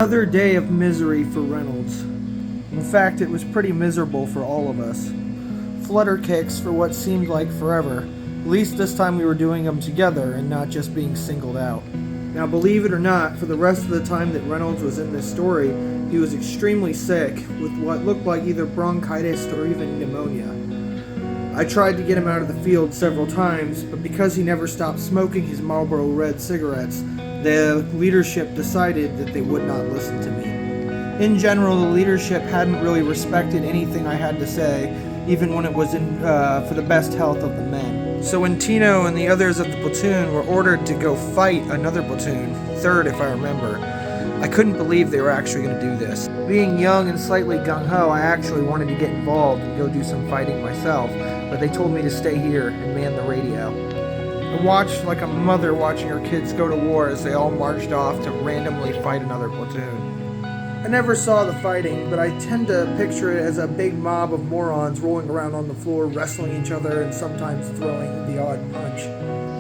Another day of misery for Reynolds. In fact, it was pretty miserable for all of us. Flutter kicks for what seemed like forever. At least this time we were doing them together and not just being singled out. Now, believe it or not, for the rest of the time that Reynolds was in this story, he was extremely sick with what looked like either bronchitis or even pneumonia. I tried to get him out of the field several times, but because he never stopped smoking his Marlboro Red cigarettes, the leadership decided that they would not listen to me. In general, the leadership hadn't really respected anything I had to say, even when it was for the best health of the men. So when Tino and the others of the platoon were ordered to go fight another platoon, 3rd if I remember, I couldn't believe they were actually going to do this. Being young and slightly gung-ho, I actually wanted to get involved and go do some fighting myself, but they told me to stay here and man the radio. I watched like a mother watching her kids go to war as they all marched off to randomly fight another platoon. I never saw the fighting, but I tend to picture it as a big mob of morons rolling around on the floor, wrestling each other, and sometimes throwing the odd punch.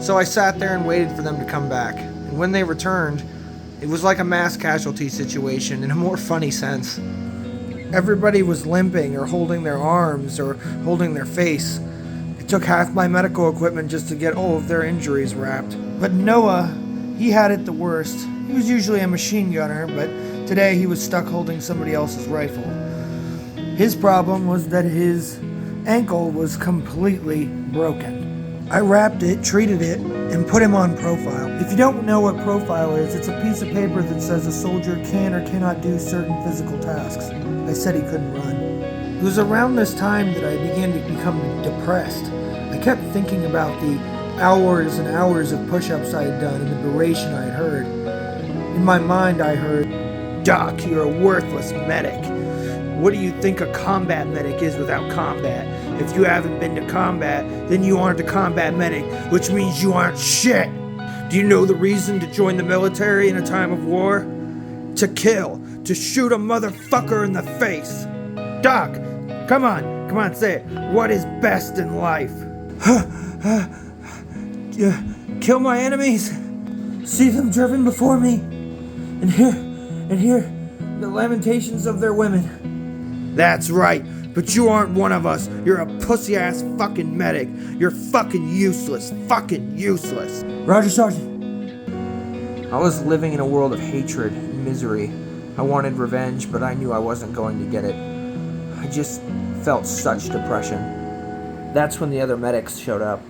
So I sat there and waited for them to come back, and when they returned, it was like a mass casualty situation in a more funny sense. Everybody was limping or holding their arms or holding their face. It took half my medical equipment just to get all of their injuries wrapped. But Noah, he had it the worst. He was usually a machine gunner, but today he was stuck holding somebody else's rifle. His problem was that his ankle was completely broken. I wrapped it, treated it, and put him on profile. If you don't know what profile is, it's a piece of paper that says a soldier can or cannot do certain physical tasks. I said he couldn't run. It was around this time that I began to become depressed. I kept thinking about the hours and hours of push-ups I had done and the duration I had heard. In my mind, I heard, "Doc, you're a worthless medic. What do you think a combat medic is without combat? If you haven't been to combat, then you aren't a combat medic, which means you aren't shit. Do you know the reason to join the military in a time of war? To kill, to shoot a motherfucker in the face. Doc, come on, say it. What is best in life? Kill my enemies, see them driven before me, and hear the lamentations of their women." That's right, but you aren't one of us. You're a pussy-ass fucking medic. You're fucking useless. Roger, Sergeant. I was living in a world of hatred and misery. I wanted revenge, but I knew I wasn't going to get it. I just felt such depression. That's when the other medics showed up.